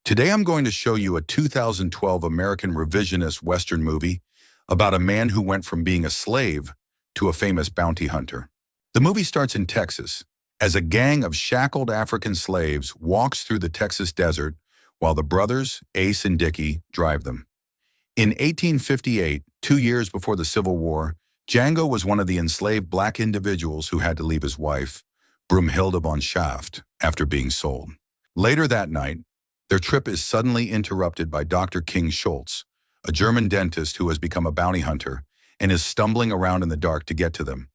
Today I'm going to show you a 2012 American revisionist Western movie about a man who went from being a slave to a famous bounty hunter. The movie starts in Texas, as a gang of shackled African slaves walks through the Texas desert while the brothers, Ace and Dickie, drive them. In 1858, 2 years before the Civil War, Django was one of the enslaved black individuals who had to leave his wife, Brumhilde von Schaft, after being sold. Later that night, their trip is suddenly interrupted by Dr. King Schultz, a German dentist who has become a bounty hunter and is stumbling around in the dark to get to them.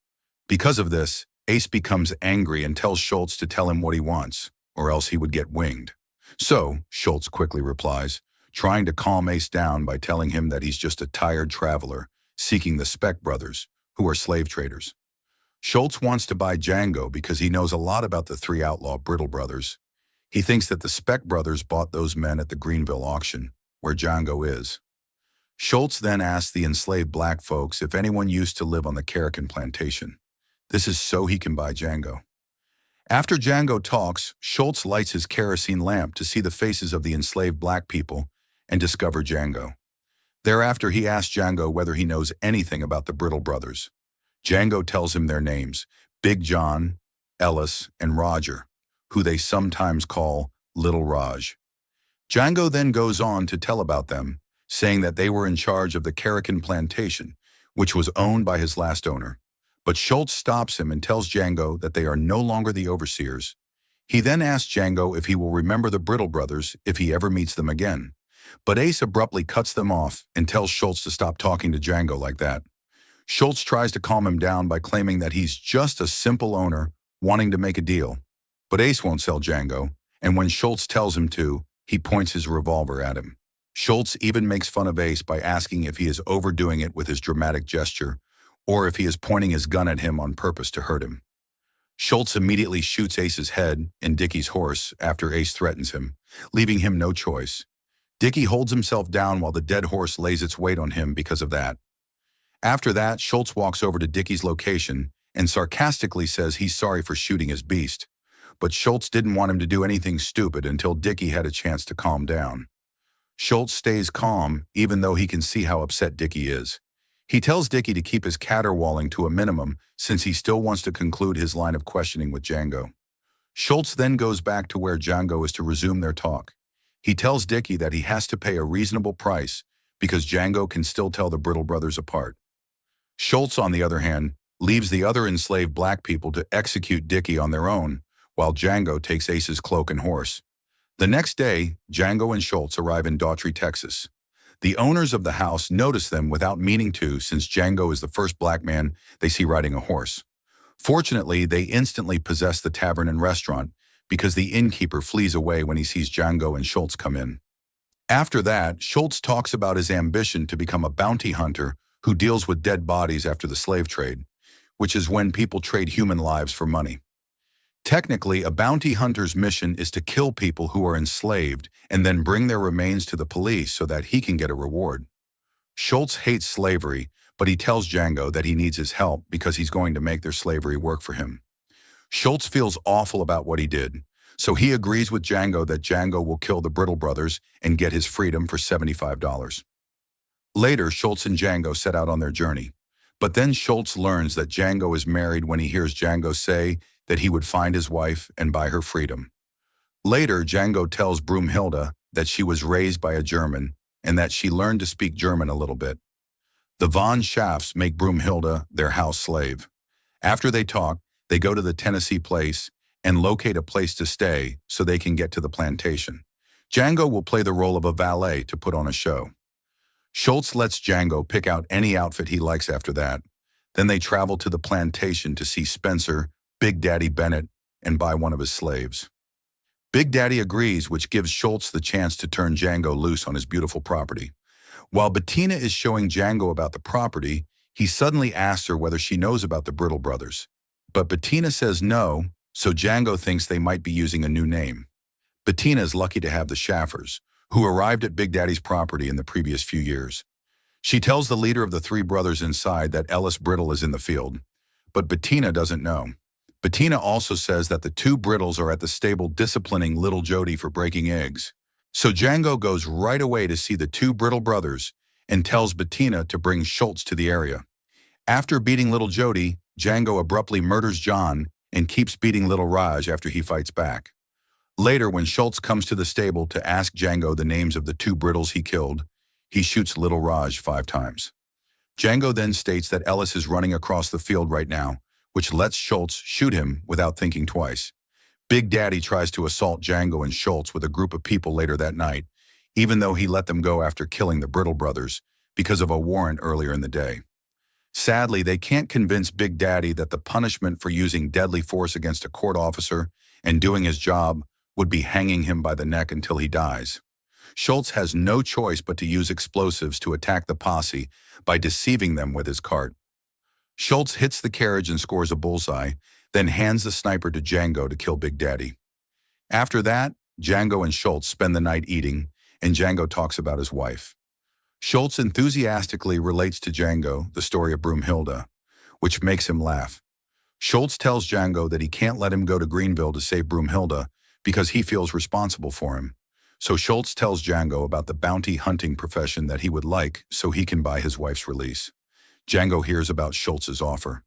Because of this, Ace becomes angry and tells Schultz to tell him what he wants, or else he would get winged. So, Schultz quickly replies, trying to calm Ace down by telling him that he's just a tired traveler seeking the Speck brothers, who are slave traders. Schultz wants to buy Django because he knows a lot about the three outlaw Brittle brothers. He thinks that the Speck brothers bought those men at the Greenville auction, where Django is. Schultz then asks the enslaved black folks if anyone used to live on the Kerry plantation. This is so he can buy Django. After Django talks, Schultz lights his kerosene lamp to see the faces of the enslaved black people and discover Django. Thereafter, he asks Django whether he knows anything about the Brittle brothers. Django tells him their names, Big John, Ellis, and Roger, who they sometimes call Little Raj. Django then goes on to tell about them, saying that they were in charge of the Kerry plantation, which was owned by his last owner. But Schultz stops him and tells Django that they are no longer the overseers. He then asks Django if he will remember the Brittle brothers if he ever meets them again. But Ace abruptly cuts them off and tells Schultz to stop talking to Django like that. Schultz tries to calm him down by claiming that he's just a simple owner wanting to make a deal. But Ace won't sell Django, and when Schultz tells him to, he points his revolver at him. Schultz even makes fun of Ace by asking if he is overdoing it with his dramatic gesture, or if he is pointing his gun at him on purpose to hurt him. Schultz immediately shoots Ace's head and Dickie's horse after Ace threatens him, leaving him no choice. Dickie holds himself down while the dead horse lays its weight on him because of that. After that, Schultz walks over to Dickie's location and sarcastically says he's sorry for shooting his beast. But Schultz didn't want him to do anything stupid until Dickie had a chance to calm down. Schultz stays calm even though he can see how upset Dickie is. He tells Dickie to keep his caterwauling to a minimum since he still wants to conclude his line of questioning with Django. Schultz then goes back to where Django is to resume their talk. He tells Dickie that he has to pay a reasonable price because Django can still tell the Brittle brothers apart. Schultz, on the other hand, leaves the other enslaved black people to execute Dickie on their own, while Django takes Ace's cloak and horse. The next day, Django and Schultz arrive in Daughtry, Texas. The owners of the house notice them without meaning to, since Django is the first black man they see riding a horse. Fortunately, they instantly possess the tavern and restaurant because the innkeeper flees away when he sees Django and Schultz come in. After that, Schultz talks about his ambition to become a bounty hunter who deals with dead bodies after the slave trade, which is when people trade human lives for money. Technically, a bounty hunter's mission is to kill people who are enslaved and then bring their remains to the police so that he can get a reward. Schultz hates slavery, but he tells Django that he needs his help because he's going to make their slavery work for him. Schultz feels awful about what he did, so he agrees with Django that Django will kill the Brittle brothers and get his freedom for $75. Later, Schultz and Django set out on their journey. But then Schultz learns that Django is married when he hears Django say that he would find his wife and buy her freedom. Later, Django tells Brumhilde that she was raised by a German and that she learned to speak German a little bit. The von Schafts make Brumhilde their house slave. After they talk, they go to the Tennessee place and locate a place to stay so they can get to the plantation. Django will play the role of a valet to put on a show. Schultz lets Django pick out any outfit he likes after that. Then they travel to the plantation to see Spencer, Big Daddy Bennett, and buy one of his slaves. Big Daddy agrees, which gives Schultz the chance to turn Django loose on his beautiful property. While Bettina is showing Django about the property, he suddenly asks her whether she knows about the Brittle brothers. But Bettina says no, so Django thinks they might be using a new name. Bettina is lucky to have the Schaffers, who arrived at Big Daddy's property in the previous few years. She tells the leader of the three brothers inside that Ellis Brittle is in the field, but Bettina doesn't know. Bettina also says that the two Brittles are at the stable disciplining little Jody for breaking eggs. So Django goes right away to see the two brittle brothers and tells Bettina to bring Schultz to the area. After beating little Jody, Django abruptly murders John and keeps beating little Raj after he fights back. Later, when Schultz comes to the stable to ask Django the names of the two brittles he killed, he shoots little Raj 5 times. Django then states that Ellis is running across the field right now, which lets Schultz shoot him without thinking twice. Big Daddy tries to assault Django and Schultz with a group of people later that night, even though he let them go after killing the Brittle brothers because of a warrant earlier in the day. Sadly, they can't convince Big Daddy that the punishment for using deadly force against a court officer and doing his job would be hanging him by the neck until he dies. Schultz has no choice but to use explosives to attack the posse by deceiving them with his cart. Schultz hits the carriage and scores a bullseye, then hands the sniper to Django to kill Big Daddy. After that, Django and Schultz spend the night eating, and Django talks about his wife. Schultz enthusiastically relates to Django the story of Broomhilda, which makes him laugh. Schultz tells Django that he can't let him go to Greenville to save Broomhilda because he feels responsible for him. So Schultz tells Django about the bounty hunting profession that he would like so he can buy his wife's release. Django hears about Schultz's offer.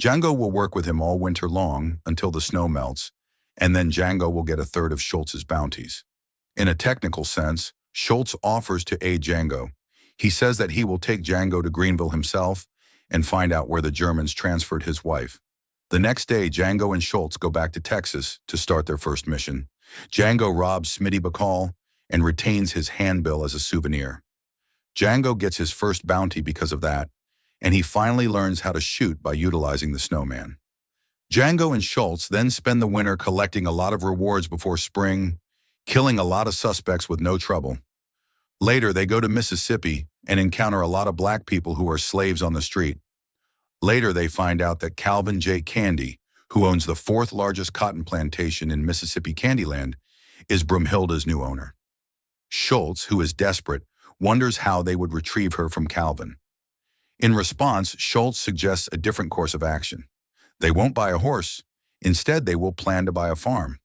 Django will work with him all winter long until the snow melts, and then Django will get a third of Schultz's bounties. In a technical sense, Schultz offers to aid Django. He says that he will take Django to Greenville himself and find out where the Germans transferred his wife. The next day, Django and Schultz go back to Texas to start their first mission. Django robs Smitty Bacall and retains his handbill as a souvenir. Django gets his first bounty because of that, and he finally learns how to shoot by utilizing the snowman. Django and Schultz then spend the winter collecting a lot of rewards before spring, killing a lot of suspects with no trouble. Later, they go to Mississippi and encounter a lot of black people who are slaves on the street. Later, they find out that Calvin J. Candie, who owns the 4th largest cotton plantation in Mississippi, Candie-Land, is Broomhilda's new owner. Schultz, who is desperate, wonders how they would retrieve her from Calvin. In response, Schultz suggests a different course of action. They won't buy a horse. Instead, they will plan to buy a farm.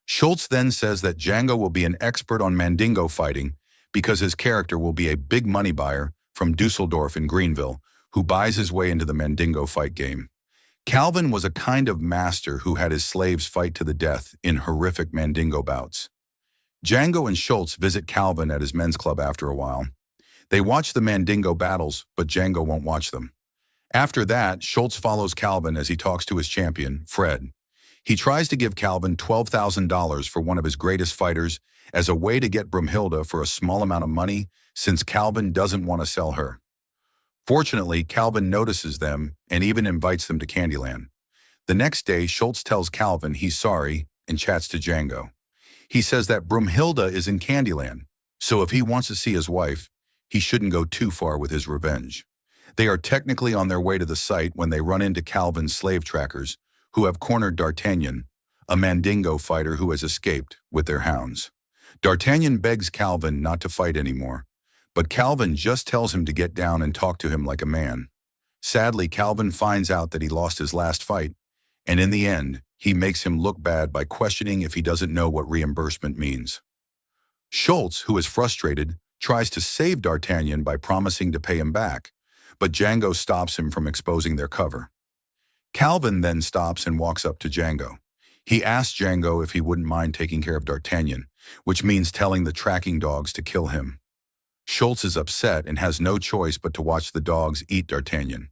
Schultz then says that Django will be an expert on Mandingo fighting because his character will be a big money buyer from Dusseldorf in Greenville who buys his way into the Mandingo fight game. Calvin was a kind of master who had his slaves fight to the death in horrific Mandingo bouts. Django and Schultz visit Calvin at his men's club after a while. They watch the Mandingo battles, but Django won't watch them. After that, Schultz follows Calvin as he talks to his champion, Fred. He tries to give Calvin $12,000 for one of his greatest fighters as a way to get Broomhilda for a small amount of money since Calvin doesn't want to sell her. Fortunately, Calvin notices them and even invites them to Candie-Land. The next day, Schultz tells Calvin he's sorry and chats to Django. He says that Broomhilda is in Candie-Land, so if he wants to see his wife, he shouldn't go too far with his revenge. They are technically on their way to the site when they run into Calvin's slave trackers, who have cornered D'Artagnan, a Mandingo fighter who has escaped, with their hounds. D'Artagnan begs Calvin not to fight anymore, but Calvin just tells him to get down and talk to him like a man. Sadly, Calvin finds out that he lost his last fight, and in the end, he makes him look bad by questioning if he doesn't know what reimbursement means. Schultz, who is frustrated, tries to save D'Artagnan by promising to pay him back, but Django stops him from exposing their cover. Calvin then stops and walks up to Django. He asks Django if he wouldn't mind taking care of D'Artagnan, which means telling the tracking dogs to kill him. Schultz is upset and has no choice but to watch the dogs eat D'Artagnan.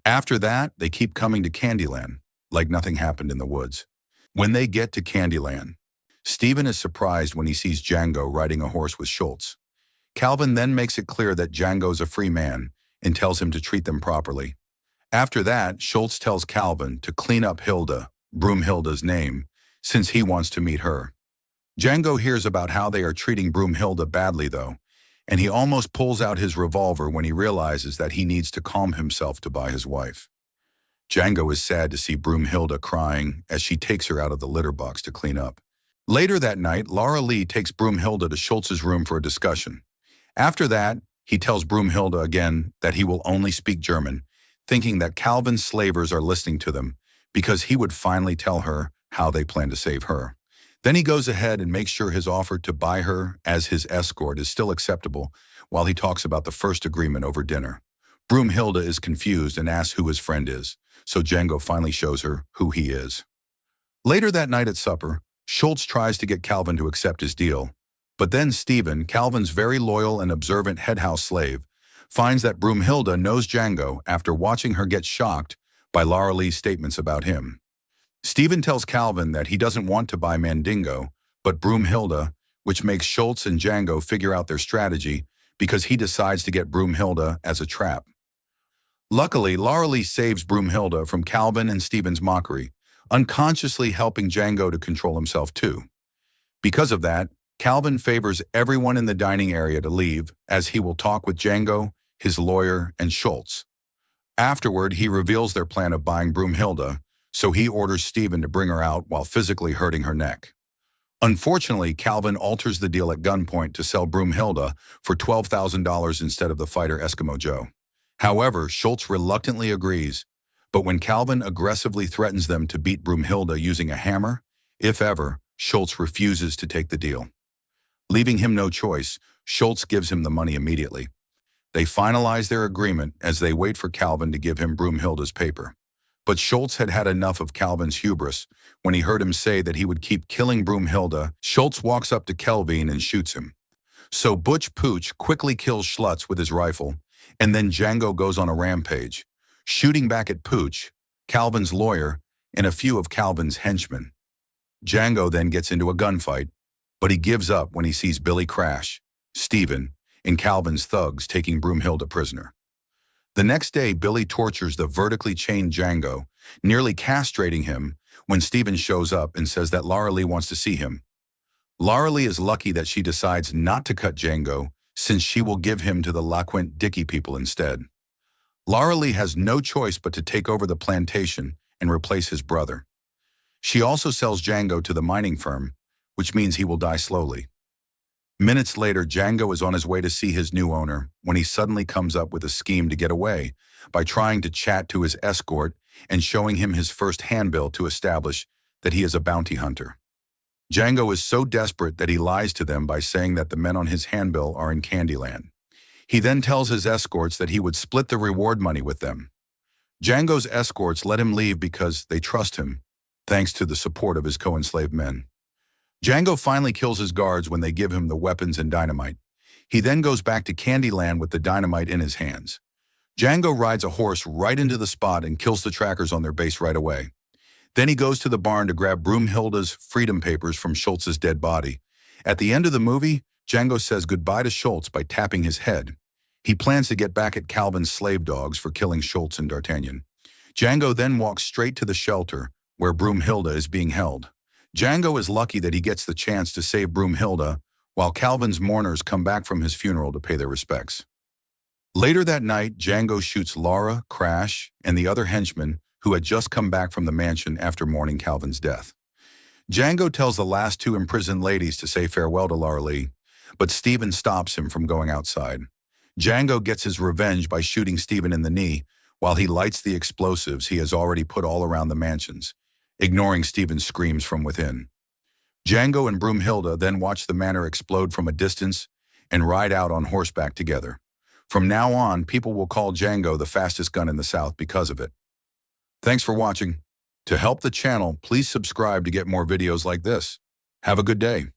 After that, they keep coming to Candie-Land, like nothing happened in the woods. When they get to Candie-Land, Stephen is surprised when he sees Django riding a horse with Schultz. Calvin then makes it clear that Django's a free man and tells him to treat them properly. After that, Schultz tells Calvin to clean up Hilda, Broomhilda's name, since he wants to meet her. Django hears about how they are treating Broomhilda badly though, and he almost pulls out his revolver when he realizes that he needs to calm himself to buy his wife. Django is sad to see Broomhilda crying as she takes her out of the litter box to clean up. Later that night, Laura Lee takes Broomhilda to Schultz's room for a discussion. After that, he tells Broomhilda again that he will only speak German, thinking that Calvin's slavers are listening to them because he would finally tell her how they plan to save her. Then he goes ahead and makes sure his offer to buy her as his escort is still acceptable while he talks about the first agreement over dinner. Broomhilda is confused and asks who his friend is, so Django finally shows her who he is. Later that night at supper, Schultz tries to get Calvin to accept his deal, but then Stephen, Calvin's very loyal and observant headhouse slave, finds that Broomhilda knows Django after watching her get shocked by Laura Lee's statements about him. Stephen tells Calvin that he doesn't want to buy Mandingo, but Broomhilda, which makes Schultz and Django figure out their strategy because he decides to get Broomhilda as a trap. Luckily, Laura Lee saves Broomhilda from Calvin and Stephen's mockery, unconsciously helping Django to control himself too. Because of that, Calvin favors everyone in the dining area to leave, as he will talk with Django, his lawyer, and Schultz. Afterward, he reveals their plan of buying Broomhilda, so he orders Stephen to bring her out while physically hurting her neck. Unfortunately, Calvin alters the deal at gunpoint to sell Broomhilda for $12,000 instead of the fighter Eskimo Joe. However, Schultz reluctantly agrees, but when Calvin aggressively threatens them to beat Broomhilda using a hammer, if ever, Schultz refuses to take the deal. Leaving him no choice, Schultz gives him the money immediately. They finalize their agreement as they wait for Calvin to give him Broomhilda's paper. But Schultz had had enough of Calvin's hubris. When he heard him say that he would keep killing Broomhilda, Schultz walks up to Kelvin and shoots him. So Butch Pooch quickly kills Schultz with his rifle, and then Django goes on a rampage, shooting back at Pooch, Calvin's lawyer, and a few of Calvin's henchmen. Django then gets into a gunfight, but he gives up when he sees Billy Crash, Stephen, and Calvin's thugs taking Broomhilda prisoner. The next day, Billy tortures the vertically chained Django, nearly castrating him when Stephen shows up and says that Laura Lee wants to see him. Laura Lee is lucky that she decides not to cut Django, since she will give him to the LaQuint Dickey people instead. Laura Lee has no choice but to take over the plantation and replace his brother. She also sells Django to the mining firm, which means he will die slowly. Minutes later, Django is on his way to see his new owner when he suddenly comes up with a scheme to get away by trying to chat to his escort and showing him his first handbill to establish that he is a bounty hunter. Django is so desperate that he lies to them by saying that the men on his handbill are in Candie-Land. He then tells his escorts that he would split the reward money with them. Django's escorts let him leave because they trust him, thanks to the support of his co-enslaved men. Django finally kills his guards when they give him the weapons and dynamite. He then goes back to Candie-Land with the dynamite in his hands. Django rides a horse right into the spot and kills the trackers on their base right away. Then he goes to the barn to grab Broomhilda's freedom papers from Schultz's dead body. At the end of the movie, Django says goodbye to Schultz by tapping his head. He plans to get back at Calvin's slave dogs for killing Schultz and D'Artagnan. Django then walks straight to the shelter where Broomhilda is being held. Django is lucky that he gets the chance to save Broomhilda while Calvin's mourners come back from his funeral to pay their respects. Later that night, Django shoots Laura, Crash, and the other henchmen who had just come back from the mansion after mourning Calvin's death. Django tells the last two imprisoned ladies to say farewell to Laura Lee, but Stephen stops him from going outside. Django gets his revenge by shooting Stephen in the knee while he lights the explosives he has already put all around the mansions, ignoring Stephen's screams from within. Django and Broomhilda then watch the manor explode from a distance and ride out on horseback together. From now on, people will call Django the fastest gun in the South because of it. Thanks for watching. To help the channel, please subscribe to get more videos like this. Have a good day.